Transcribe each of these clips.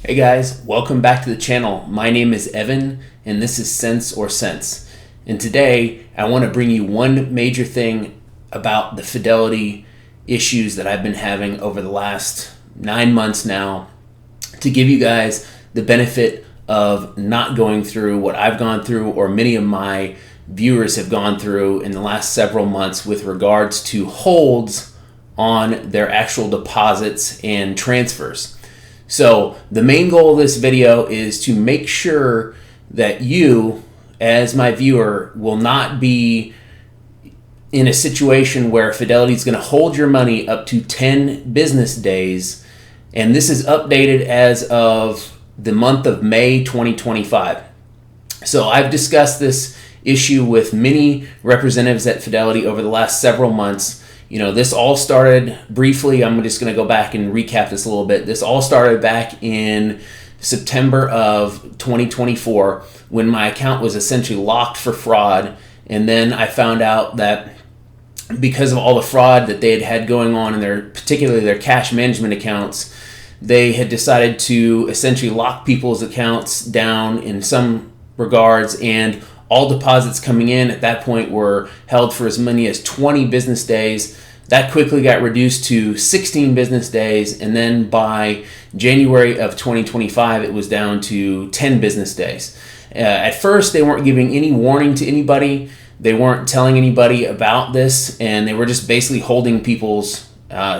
Hey guys, welcome back to the channel. My name is Evan and this is Sense or Sense. And today I want to bring you one major thing about the Fidelity issues that I've been having over the last 9 months now, to give you guys the benefit of not going through what I've gone through or many of my viewers have gone through in the last several months with regards to holds on their actual deposits and transfers. So the main goal of this video is to make sure that you, as my viewer, will not be in a situation where Fidelity is going to hold your money up to 10 business days. And this is updated as of the month of May 2025. So I've discussed this issue with many representatives at Fidelity over the last several months. You know, this all started briefly. I'm just going to go back and recap this a little bit. This all started back in September of 2024 when my account was essentially locked for fraud. And then I found out that because of all the fraud that they had had going on in particularly their cash management accounts, they had decided to essentially lock people's accounts down in some regards, and all deposits coming in at that point were held for as many as 20 business days. That quickly got reduced to 16 business days, and then by January of 2025, it was down to 10 business days. At first, they weren't giving any warning to anybody. They weren't telling anybody about this, and they were just basically holding people's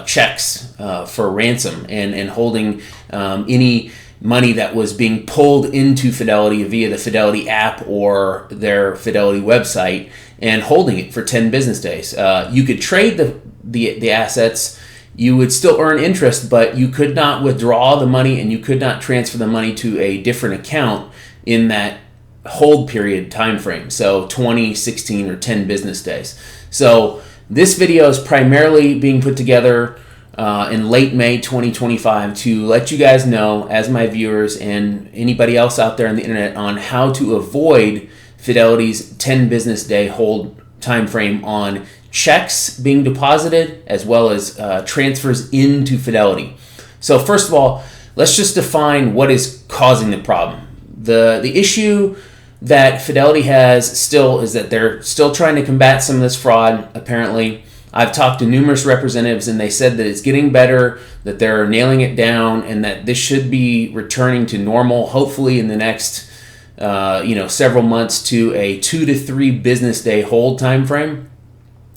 checks for ransom and holding any money that was being pulled into Fidelity via the Fidelity app or their Fidelity website, and holding it for 10 business days. You could trade the assets, you would still earn interest, but you could not withdraw the money and you could not transfer the money to a different account in that hold period time frame. So 20, 16, or 10 business days. So this video is primarily being put together in late May 2025 to let you guys know, as my viewers and anybody else out there on the internet, on how to avoid Fidelity's 10 business day hold time frame on checks being deposited as well as transfers into Fidelity. So first of all, let's just define what is causing the problem. The issue that Fidelity has still is that they're still trying to combat some of this fraud, apparently. I've talked to numerous representatives and they said that it's getting better, that they're nailing it down, and that this should be returning to normal, hopefully in the next several months, to a 2 to 3 business day hold time frame.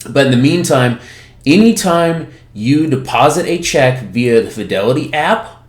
But in the meantime, anytime you deposit a check via the Fidelity app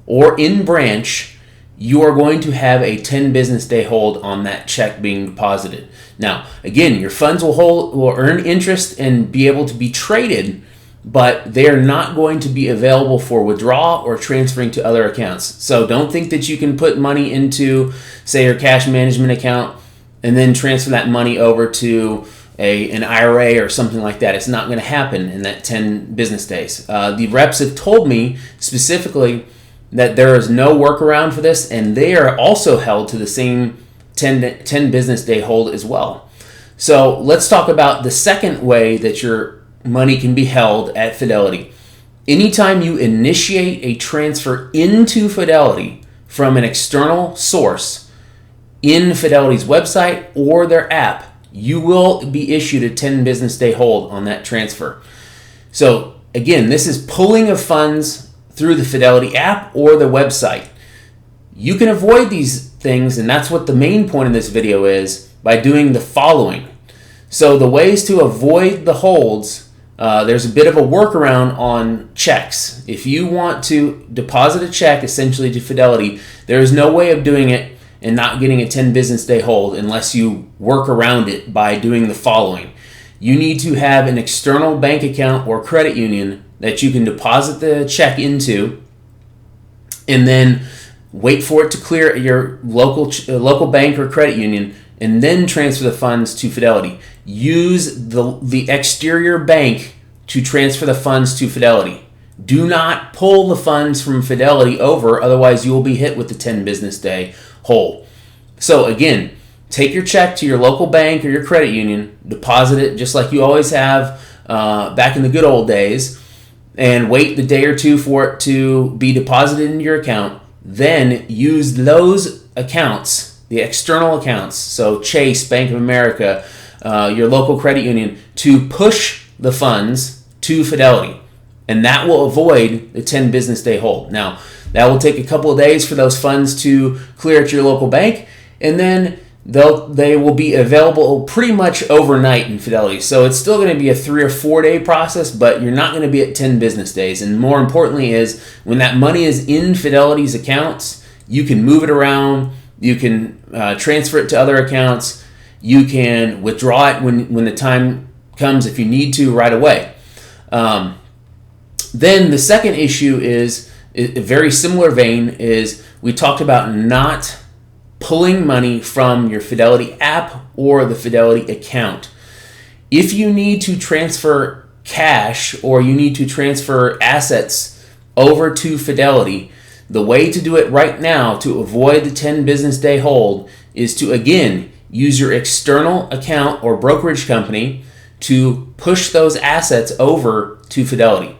or in branch, you are going to have a 10 business day hold on that check being deposited. Now, again, your funds will earn interest and be able to be traded, but they are not going to be available for withdrawal or transferring to other accounts. So don't think that you can put money into, say, your cash management account and then transfer that money over to an IRA or something like that. It's not going to happen in that 10 business days. The reps have told me specifically that there is no workaround for this, and they are also held to the same 10 business day hold as well. So let's talk about the second way that your money can be held at Fidelity. Anytime you initiate a transfer into Fidelity from an external source in Fidelity's website or their app, you will be issued a 10 business day hold on that transfer. So again, this is pulling of funds through the Fidelity app or the website. You can avoid these things, and that's what the main point of this video is, by doing the following. So the ways to avoid the holds, there's a bit of a workaround on checks. If you want to deposit a check essentially to Fidelity, there is no way of doing it and not getting a 10 business day hold unless you work around it by doing the following. You need to have an external bank account or credit union that you can deposit the check into, and then wait for it to clear at your local bank or credit union, and then transfer the funds to Fidelity. Use the exterior bank to transfer the funds to Fidelity. Do not pull the funds from Fidelity over, otherwise you will be hit with the 10 business day hold. So again, take your check to your local bank or your credit union, deposit it just like you always have back in the good old days, and wait the day or two for it to be deposited into your account. then use those accounts, the external accounts, so Chase, Bank of America, your local credit union, to push the funds to Fidelity. And that will avoid the 10 business day hold. Now, that will take a couple of days for those funds to clear at your local bank, and then they will be available pretty much overnight in Fidelity. So it's still going to be a 3 or 4 day process, but you're not going to be at 10 business days. And more importantly is when that money is in Fidelity's accounts, you can move it around, you can transfer it to other accounts, you can withdraw it when the time comes if you need to right away. Then the second issue is a very similar vein, is we talked about not pulling money from your Fidelity app or the Fidelity account. If you need to transfer cash or you need to transfer assets over to Fidelity, the way to do it right now to avoid the 10 business day hold is to, again, use your external account or brokerage company to push those assets over to Fidelity.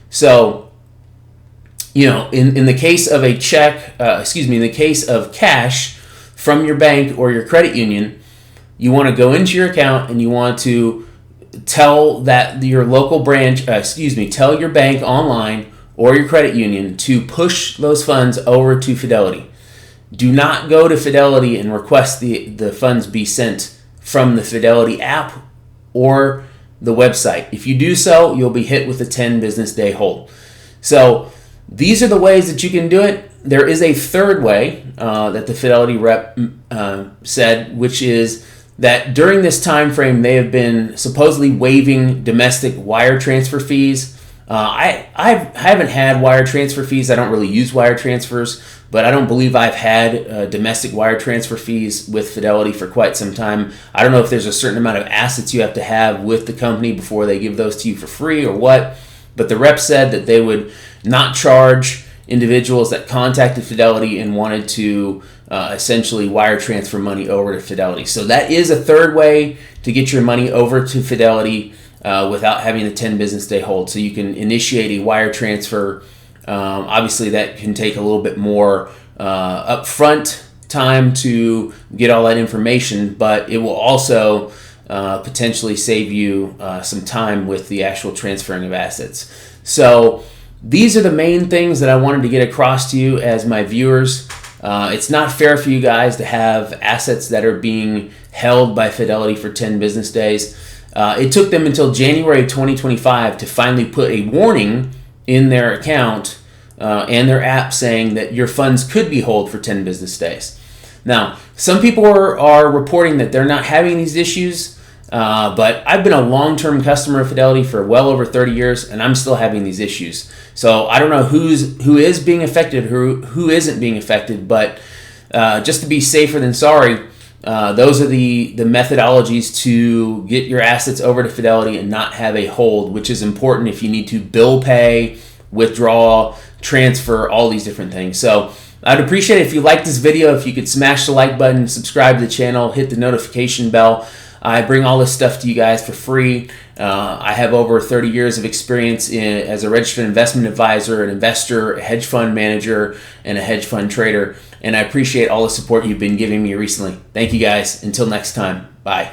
So, in the case of a check, in the case of cash from your bank or your credit union, you want to go into your account and you want to tell your local branch, tell your bank online or your credit union to push those funds over to Fidelity. Do not go to Fidelity and request the funds be sent from the Fidelity app or the website. If you do so, you'll be hit with a 10 business day hold. So these are the ways that you can do it. There is a third way that the Fidelity rep said, which is that during this time frame, they have been supposedly waiving domestic wire transfer fees. I haven't had wire transfer fees. I don't really use wire transfers, but I don't believe I've had domestic wire transfer fees with Fidelity for quite some time. I don't know if there's a certain amount of assets you have to have with the company before they give those to you for free or what, but the rep said that they would not charge individuals that contacted Fidelity and wanted to essentially wire transfer money over to Fidelity. So that is a third way to get your money over to Fidelity without having the 10 business day hold. So you can initiate a wire transfer. Obviously, that can take a little bit more upfront time to get all that information, but it will also potentially save you some time with the actual transferring of assets. So these are the main things that I wanted to get across to you as my viewers. It's not fair for you guys to have assets that are being held by Fidelity for 10 business days. It took them until January 2025 to finally put a warning in their account and their app saying that your funds could be held for 10 business days. Now, some people are reporting that they're not having these issues, but I've been a long-term customer of Fidelity for well over 30 years, and I'm still having these issues. So I don't know who is being affected, who isn't being affected, but just to be safer than sorry, those are the methodologies to get your assets over to Fidelity and not have a hold, which is important if you need to bill pay, withdraw, transfer, all these different things. So I'd appreciate it if you liked this video, if you could smash the like button, subscribe to the channel, hit the notification bell. I bring all this stuff to you guys for free. I have over 30 years of experience as a registered investment advisor, an investor, a hedge fund manager, and a hedge fund trader. And I appreciate all the support you've been giving me recently. Thank you guys. Until next time. Bye.